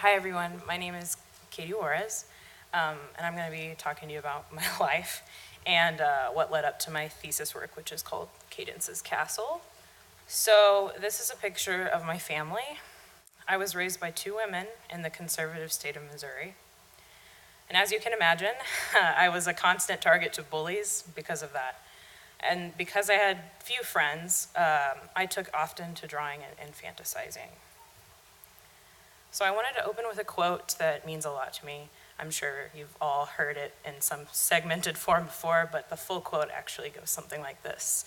Hi everyone, my name is Cady Juarez, and I'm going to be talking to you about my life and what led up to my thesis work, which is called CADENCE'S Castle. So this is a picture of my family. I was raised by two women in the conservative state of Missouri. And as you can imagine, I was a constant target to bullies because of that. And because I had few friends, I took often to drawing and fantasizing. So I wanted to open with a quote that means a lot to me. I'm sure you've all heard it in some segmented form before, but the full quote actually goes something like this.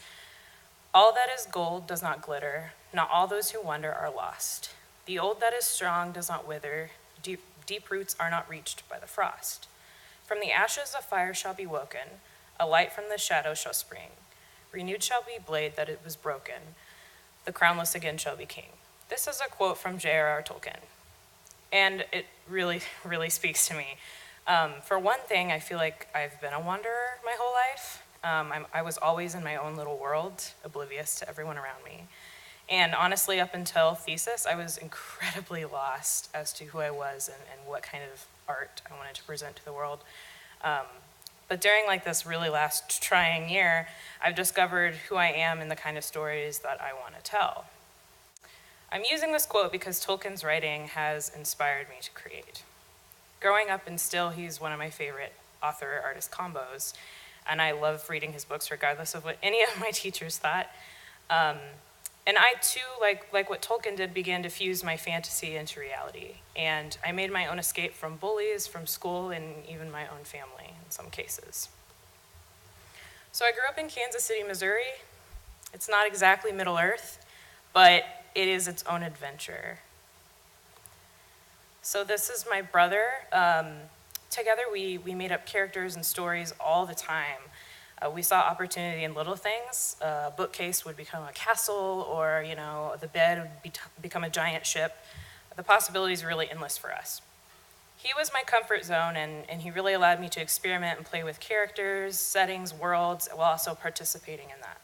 All that is gold does not glitter, not all those who wander are lost. The old that is strong does not wither, deep roots are not reached by the frost. From the ashes a fire shall be woken, a light from the shadow shall spring. Renewed shall be blade that it was broken, the crownless again shall be king. This is a quote from J.R.R. Tolkien. And it really, really speaks to me. For one thing, I feel like I've been a wanderer my whole life. I was always in my own little world, oblivious to everyone around me. And honestly, up until thesis, I was incredibly lost as to who I was and what kind of art I wanted to present to the world. But during like this really last trying year, I've discovered who I am and the kind of stories that I want to tell. I'm using this quote because Tolkien's writing has inspired me to create. Growing up and still, he's one of my favorite author-artist combos, and I love reading his books regardless of what any of my teachers thought. And I too, like what Tolkien did, began to fuse my fantasy into reality. And I made my own escape from bullies, from school, and even my own family in some cases. So I grew up in Kansas City, Missouri. It's not exactly Middle Earth, but it is its own adventure. So this is my brother. Together we made up characters and stories all the time. We saw opportunity in little things. A bookcase would become a castle, or the bed would become a giant ship. The possibilities are really endless for us. He was my comfort zone, and he really allowed me to experiment and play with characters, settings, worlds, while also participating in that.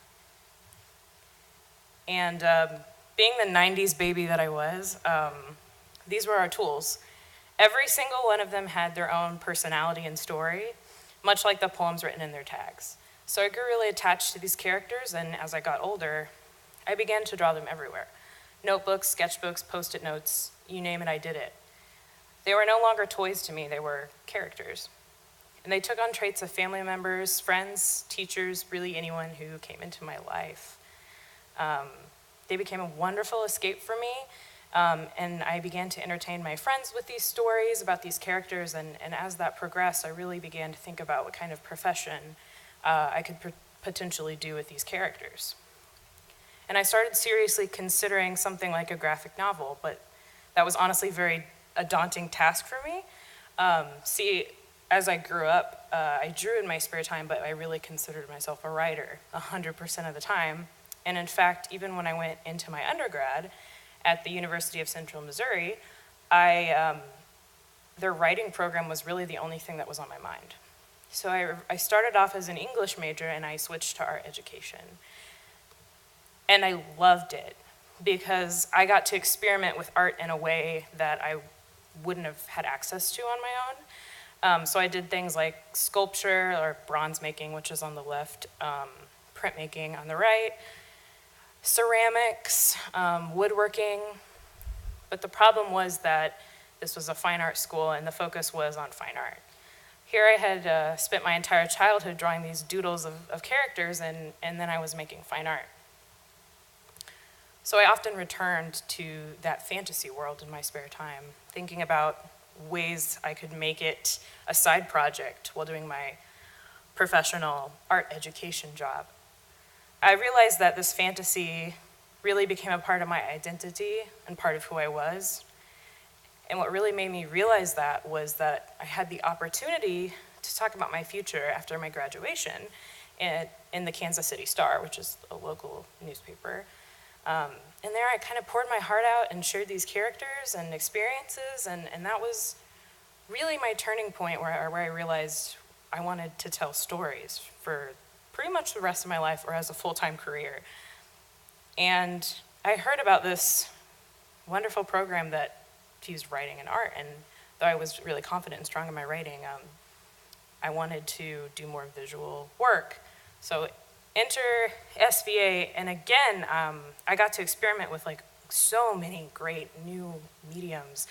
And being the 90s baby that I was, these were our tools. Every single one of them had their own personality and story, much like the poems written in their tags. So I grew really attached to these characters, and as I got older, I began to draw them everywhere. Notebooks, sketchbooks, Post-it notes, you name it, I did it. They were no longer toys to me, they were characters. And they took on traits of family members, friends, teachers, really anyone who came into my life. They became a wonderful escape for me, and I began to entertain my friends with these stories about these characters, and as that progressed, I really began to think about what kind of profession I could potentially do with these characters. And I started seriously considering something like a graphic novel, but that was honestly a daunting task for me. See, as I grew up, I drew in my spare time, but I really considered myself a writer 100% of the time. And in fact, even when I went into my undergrad at the University of Central Missouri, their writing program was really the only thing that was on my mind. So I started off as an English major, and I switched to art education. And I loved it because I got to experiment with art in a way that I wouldn't have had access to on my own. So I did things like sculpture or bronze making, which is on the left, printmaking on the right, ceramics, woodworking, but the problem was that this was a fine art school and the focus was on fine art. Here I had spent my entire childhood drawing these doodles of characters, and then I was making fine art. So I often returned to that fantasy world in my spare time, thinking about ways I could make it a side project while doing my professional art education job. I realized that this fantasy really became a part of my identity and part of who I was. And what really made me realize that was that I had the opportunity to talk about my future after my graduation in the Kansas City Star, which is a local newspaper. And there I kind of poured my heart out and shared these characters and experiences, and that was really my turning point where I realized I wanted to tell stories for pretty much the rest of my life or as a full-time career. And I heard about this wonderful program that fused writing and art. And though I was really confident and strong in my writing, I wanted to do more visual work. So enter SVA, and again, I got to experiment with like so many great new mediums,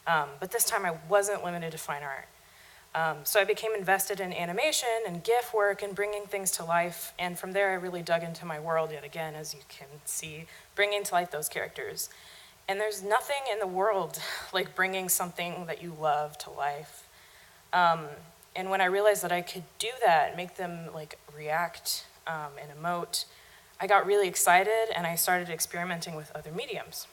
but this time I wasn't limited to fine art. So I became invested in animation and GIF work and bringing things to life, and from there I really dug into my world yet again, as you can see, bringing to life those characters. And there's nothing in the world like bringing something that you love to life. And when I realized that I could do that, make them like react and emote, I got really excited and I started experimenting with other mediums.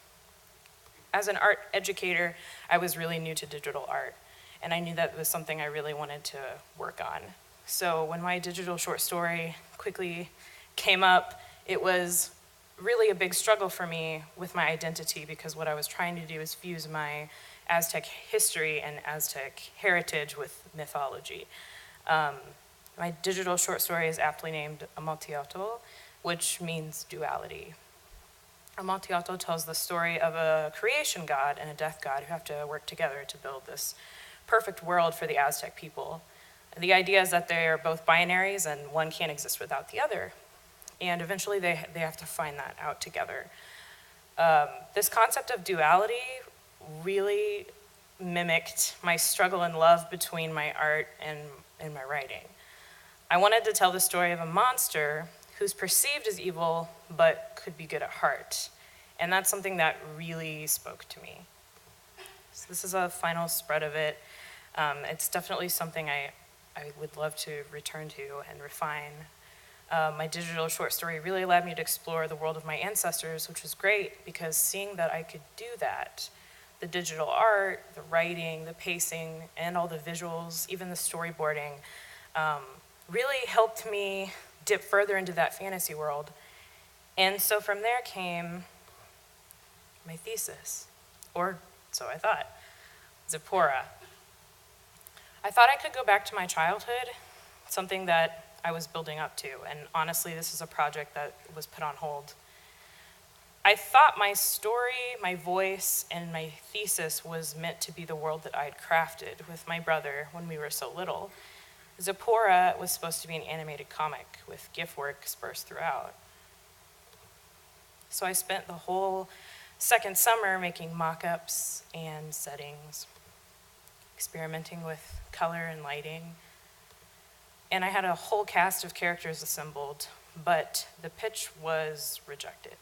As an art educator, I was really new to digital art, and I knew that was something I really wanted to work on. So when my digital short story quickly came up, it was really a big struggle for me with my identity, because what I was trying to do is fuse my Aztec history and Aztec heritage with mythology. My digital short story is aptly named Amontillado, which means duality. Amontillado tells the story of a creation god and a death god who have to work together to build this perfect world for the Aztec people. The idea is that they're both binaries and one can't exist without the other. And eventually they have to find that out together. This concept of duality really mimicked my struggle and love between my art and my writing. I wanted to tell the story of a monster who's perceived as evil but could be good at heart. And that's something that really spoke to me. So this is a final spread of it. It's definitely something I would love to return to and refine. My digital short story really allowed me to explore the world of my ancestors, which was great because seeing that I could do that, the digital art, the writing, the pacing, and all the visuals, even the storyboarding, really helped me dip further into that fantasy world. And so from there came my thesis, or so I thought, Zipporah. I thought I could go back to my childhood, something that I was building up to, and honestly, this is a project that was put on hold. I thought my story, my voice, and my thesis was meant to be the world that I had crafted with my brother when we were so little. Zipporah was supposed to be an animated comic with GIF work dispersed throughout. So I spent the whole second summer making mock-ups and settings, experimenting with color and lighting. And I had a whole cast of characters assembled, but the pitch was rejected.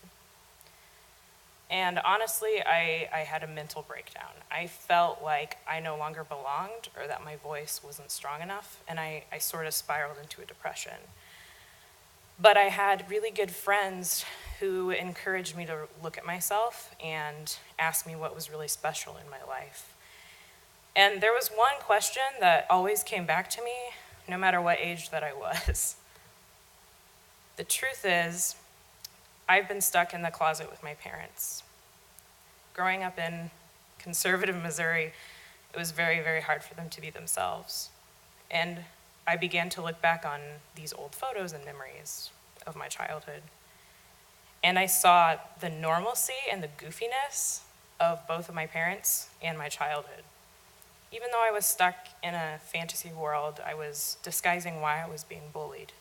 And honestly, I had a mental breakdown. I felt like I no longer belonged or that my voice wasn't strong enough, and I sort of spiraled into a depression. But I had really good friends who encouraged me to look at myself and ask me what was really special in my life. And there was one question that always came back to me, no matter what age that I was. The truth is, I've been stuck in the closet with my parents. Growing up in conservative Missouri, it was very, very hard for them to be themselves. And I began to look back on these old photos and memories of my childhood. And I saw the normalcy and the goofiness of both of my parents and my childhood. Even though I was stuck in a fantasy world, I was disguising why I was being bullied.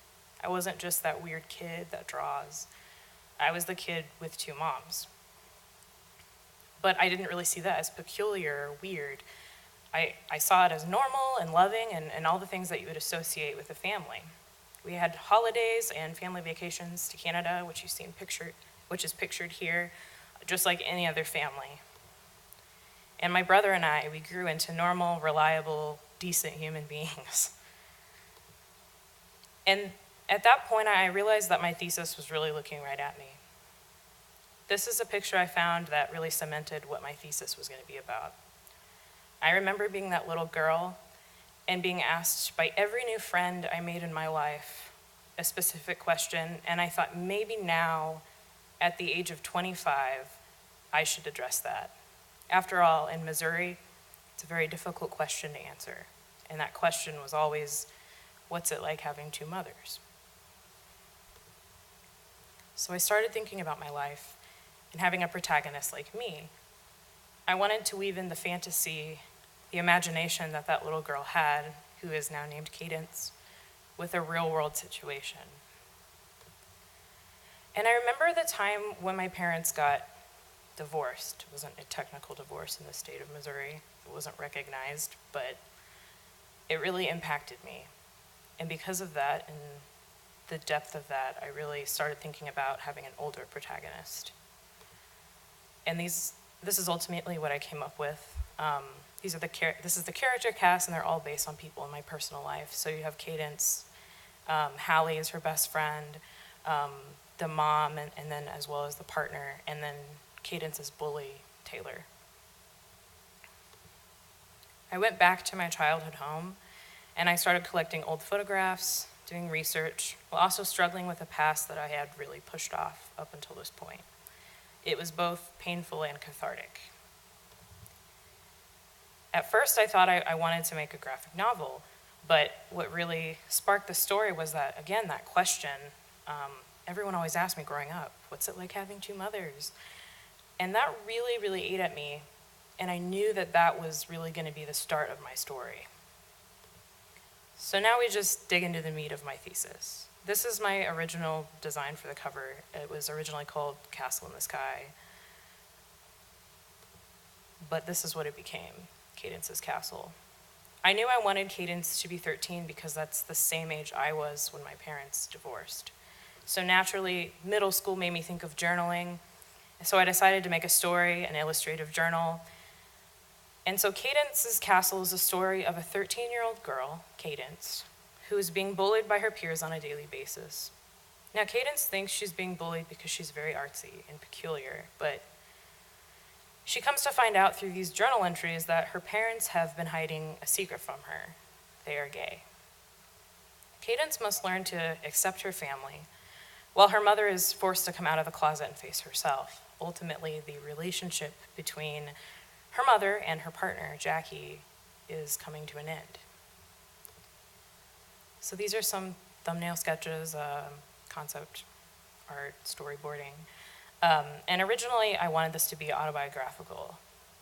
I wasn't just that weird kid that draws. I was the kid with two moms. But I didn't really see that as peculiar or weird. I saw it as normal and loving and all the things that you would associate with a family. We had holidays and family vacations to Canada, which is pictured here, just like any other family. And my brother and I, we grew into normal, reliable, decent human beings. And at that point, I realized that my thesis was really looking right at me. This is a picture I found that really cemented what my thesis was going to be about. I remember being that little girl and being asked by every new friend I made in my life a specific question, and I thought maybe now, at the age of 25, I should address that. After all, in Missouri, it's a very difficult question to answer, and that question was always, what's it like having two mothers? So I started thinking about my life and having a protagonist like me. I wanted to weave in the fantasy, the imagination that that little girl had, who is now named Cadence, with a real world situation. And I remember the time when my parents got divorced. It wasn't a technical divorce in the state of Missouri. It wasn't recognized, but it really impacted me. And because of that, and the depth of that, I really started thinking about having an older protagonist. And this is ultimately what I came up with. This is the character cast, and they're all based on people in my personal life. So you have Cadence, Hallee is her best friend, the mom, and then as well as the partner, and then Cadence's bully, Taylor. I went back to my childhood home, and I started collecting old photographs, doing research, while also struggling with a past that I had really pushed off up until this point. It was both painful and cathartic. At first, I thought I wanted to make a graphic novel, but what really sparked the story was that, again, that question. Everyone always asked me growing up, what's it like having two mothers? And that really, really ate at me, and I knew that that was really going to be the start of my story. So now we just dig into the meat of my thesis. This is my original design for the cover. It was originally called Castle in the Sky, but this is what it became, Cadence's Castle. I knew I wanted Cadence to be 13 because that's the same age I was when my parents divorced. So naturally, middle school made me think of journaling. So I decided to make a story, an illustrative journal. And so Cadence's Castle is a story of a 13-year-old girl, Cadence, who is being bullied by her peers on a daily basis. Now, Cadence thinks she's being bullied because she's very artsy and peculiar, but she comes to find out through these journal entries that her parents have been hiding a secret from her. They are gay. Cadence must learn to accept her family, while her mother is forced to come out of the closet and face herself. Ultimately, the relationship between her mother and her partner, Jackie, is coming to an end. So these are some thumbnail sketches, concept art, storyboarding. And originally, I wanted this to be autobiographical,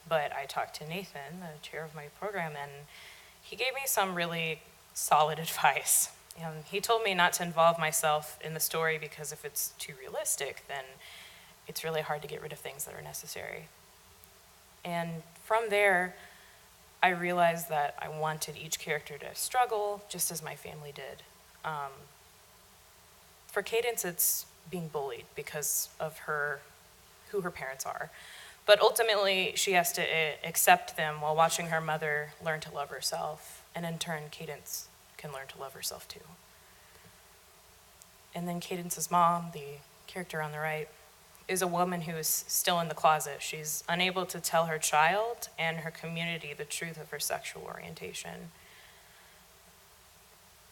but I talked to Nathan, the chair of my program, and he gave me some really solid advice. He told me not to involve myself in the story because if it's too realistic, then it's really hard to get rid of things that are necessary. And from there, I realized that I wanted each character to struggle just as my family did. For Cadence, it's being bullied because of who her parents are. But ultimately, she has to accept them while watching her mother learn to love herself. And in turn, Cadence can learn to love herself too. And then Cadence's mom, the character on the right, is a woman who is still in the closet. She's unable to tell her child and her community the truth of her sexual orientation.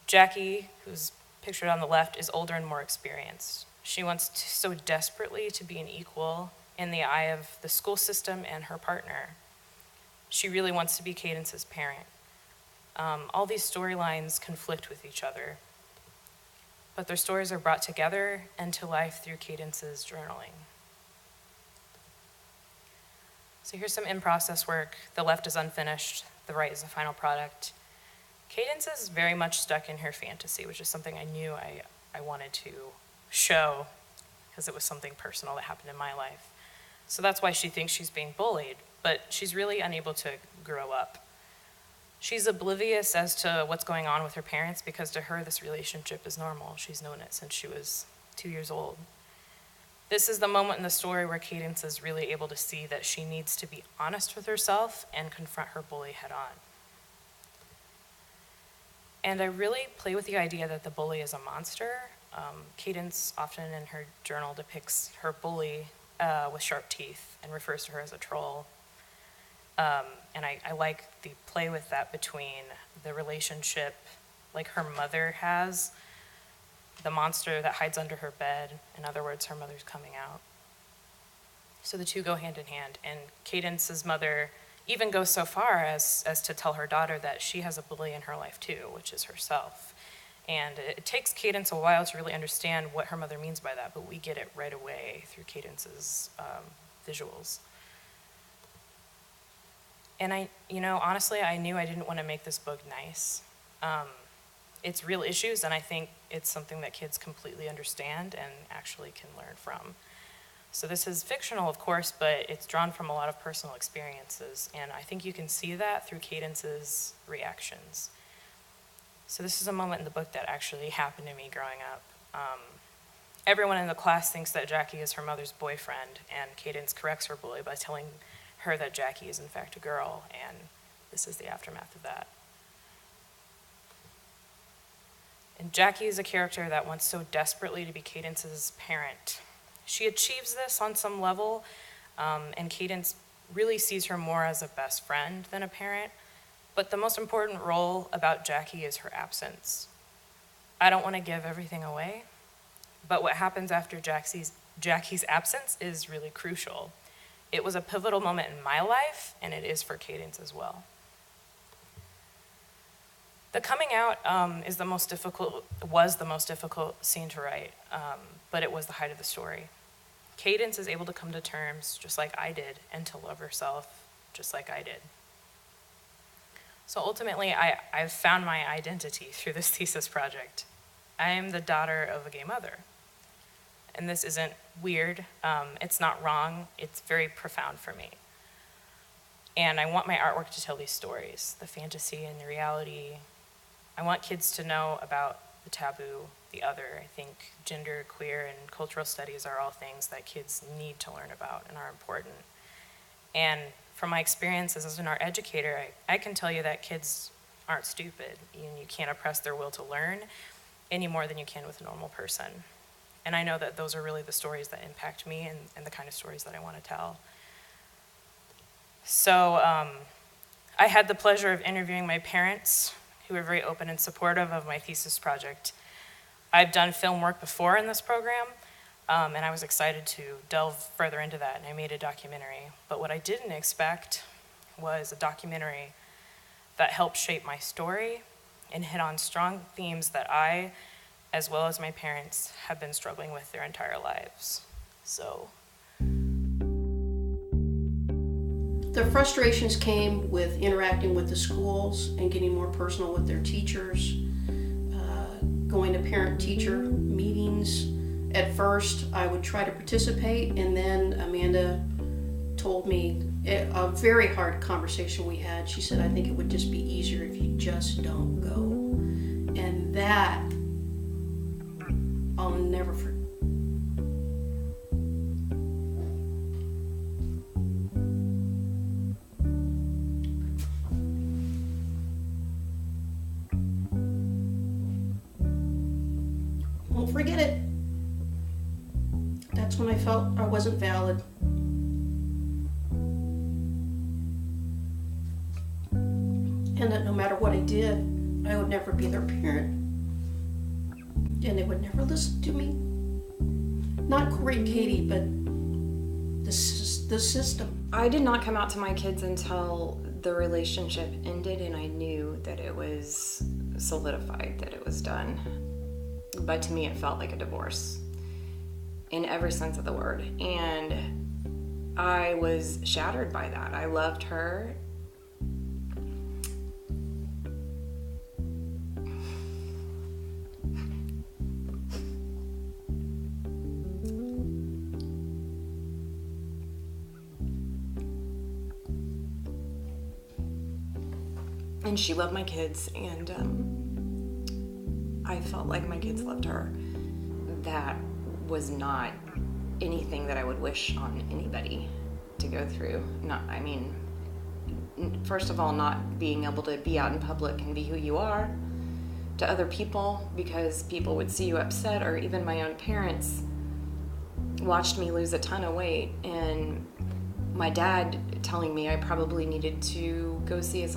Jackie, who's pictured on the left, is older and more experienced. She wants so desperately to be an equal in the eye of the school system and her partner. She really wants to be Cadence's parent. All these storylines conflict with each other, but their stories are brought together and to life through Cadence's journaling. So here's some in-process work. The left is unfinished, the right is the final product. Cadence is very much stuck in her fantasy, which is something I knew I wanted to show because it was something personal that happened in my life. So that's why she thinks she's being bullied, but she's really unable to grow up. She's oblivious as to what's going on with her parents because to her this relationship is normal. She's known it since she was 2 years old. This is the moment in the story where Cadence is really able to see that she needs to be honest with herself and confront her bully head on. And I really play with the idea that the bully is a monster. Cadence often in her journal depicts her bully with sharp teeth and refers to her as a troll. And I like the play with that between the relationship like her mother has, the monster that hides under her bed. In other words, her mother's coming out. So the two go hand in hand. And Cadence's mother even goes so far as to tell her daughter that she has a bully in her life too, which is herself. And it takes Cadence a while to really understand what her mother means by that, but we get it right away through Cadence's visuals. And honestly, I knew I didn't want to make this book nice. It's real issues, and I think it's something that kids completely understand and actually can learn from. So this is fictional, of course, but it's drawn from a lot of personal experiences, and I think you can see that through Cadence's reactions. So this is a moment in the book that actually happened to me growing up. Everyone in the class thinks that Jackie is her mother's boyfriend, and Cadence corrects her bully by telling her that Jackie is in fact a girl, and this is the aftermath of that. And Jackie is a character that wants so desperately to be Cadence's parent. She achieves this on some level, and Cadence really sees her more as a best friend than a parent, but the most important role about Jackie is her absence. I don't want to give everything away, but what happens after Jackie's absence is really crucial. It was a pivotal moment in my life, and it is for Cadence as well. The coming out was the most difficult scene to write, but it was the height of the story. Cadence is able to come to terms just like I did, and to love herself just like I did. So ultimately, I've found my identity through this thesis project. I am the daughter of a gay mother. And this isn't weird, it's not wrong, it's very profound for me. And I want my artwork to tell these stories, the fantasy and the reality. I want kids to know about the taboo, the other. I think gender, queer, and cultural studies are all things that kids need to learn about and are important. And from my experiences as an art educator, I can tell you that kids aren't stupid, and you can't oppress their will to learn any more than you can with a normal person. And I know that those are really the stories that impact me and the kind of stories that I want to tell. So I had the pleasure of interviewing my parents, who were very open and supportive of my thesis project. I've done film work before in this program, and I was excited to delve further into that, and I made a documentary. But what I didn't expect was a documentary that helped shape my story and hit on strong themes that I, as well as my parents, have been struggling with their entire lives. So. The frustrations came with interacting with the schools and getting more personal with their teachers, going to parent-teacher meetings. At first, I would try to participate, and then Amanda told me, a very hard conversation we had, she said, I think it would just be easier if you just don't go. And that I'll never forget. Won't forget it. That's when I felt I wasn't valid. And that no matter what I did, I would never be their parent. And they would never listen to me. Not Corey and Cady, but the system. I did not come out to my kids until the relationship ended and I knew that it was solidified, that it was done. But to me, it felt like a divorce in every sense of the word. And I was shattered by that. I loved her. And she loved my kids, and I felt like my kids loved her. That was not anything that I would wish on anybody to go through. First of all, not being able to be out in public and be who you are to other people because people would see you upset, or even my own parents watched me lose a ton of weight, and my dad telling me I probably needed to go see a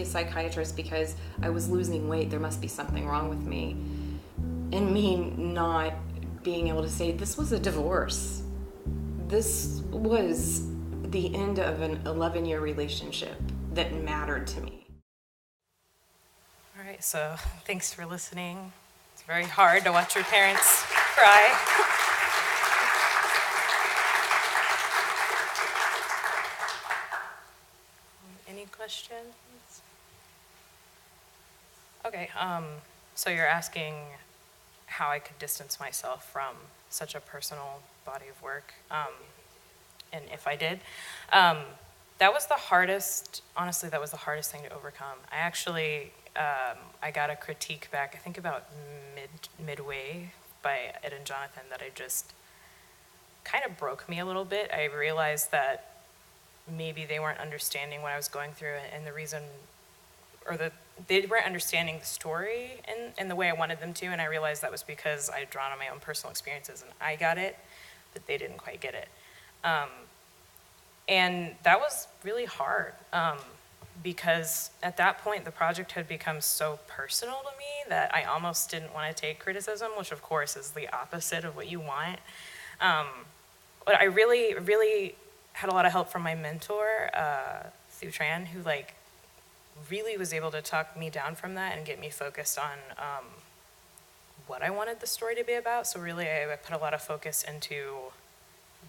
psychiatrist because I was losing weight. There must be something wrong with me. And me not being able to say, this was a divorce. This was the end of an 11-year relationship that mattered to me. All right, so thanks for listening. It's very hard to watch your parents cry. Okay, so you're asking how I could distance myself from such a personal body of work, and if I did. That was the hardest, honestly, that was the hardest thing to overcome. I actually, I got a critique back, I think about midway by Ed and Jonathan that I just kind of broke me a little bit. I realized that maybe they weren't understanding what I was going through, and the reason, they weren't understanding the story in the way I wanted them to, and I realized that was because I had drawn on my own personal experiences, and I got it, but they didn't quite get it. And that was really hard, because at that point the project had become so personal to me that I almost didn't want to take criticism, which of course is the opposite of what you want. But I really, really had a lot of help from my mentor, Thu Tran, who really was able to talk me down from that and get me focused on what I wanted the story to be about. So really I put a lot of focus into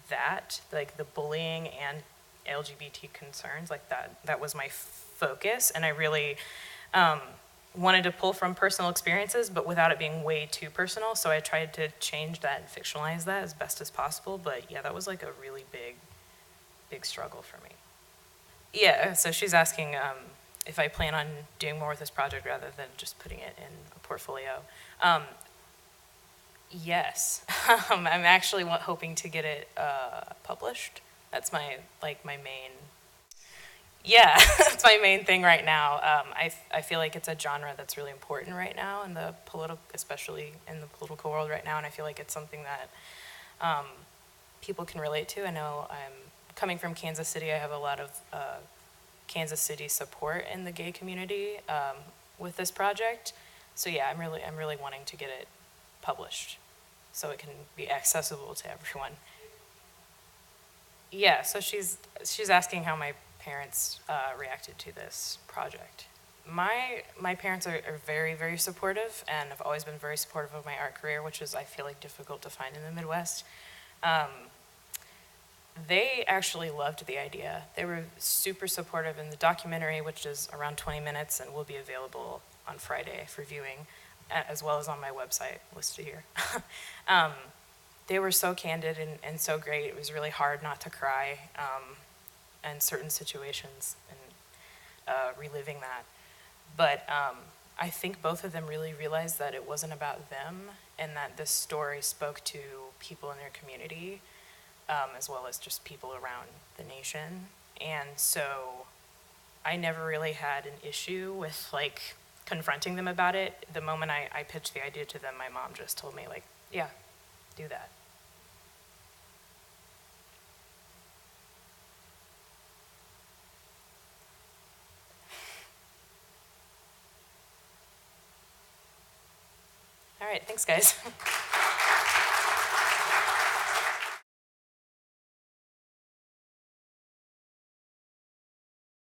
that, like the bullying and LGBT concerns, like that was my focus. And I really wanted to pull from personal experiences, but without it being way too personal. So I tried to change that and fictionalize that as best as possible. But yeah, that was like a really big struggle for me. Yeah, so she's asking if I plan on doing more with this project rather than just putting it in a portfolio. Yes, I'm actually hoping to get it published. That's my main, yeah, that's my main thing right now. I feel like it's a genre that's really important right now in the especially in the political world right now, and I feel like it's something that people can relate to. I know I'm coming from Kansas City. I have a lot of Kansas City support in the gay community with this project. So yeah, I'm really wanting to get it published so it can be accessible to everyone. Yeah, so she's asking how my parents reacted to this project. My parents are very, very supportive and have always been very supportive of my art career, which is, I feel like, difficult to find in the Midwest. They actually loved the idea. They were super supportive in the documentary, which is around 20 minutes and will be available on Friday for viewing, as well as on my website listed here. They were so candid and so great. It was really hard not to cry in certain situations and reliving that. But I think both of them really realized that it wasn't about them and that this story spoke to people in their community, as well as just people around the nation. And so I never really had an issue with confronting them about it. The moment I pitched the idea to them, my mom just told me yeah, do that. All right, thanks guys.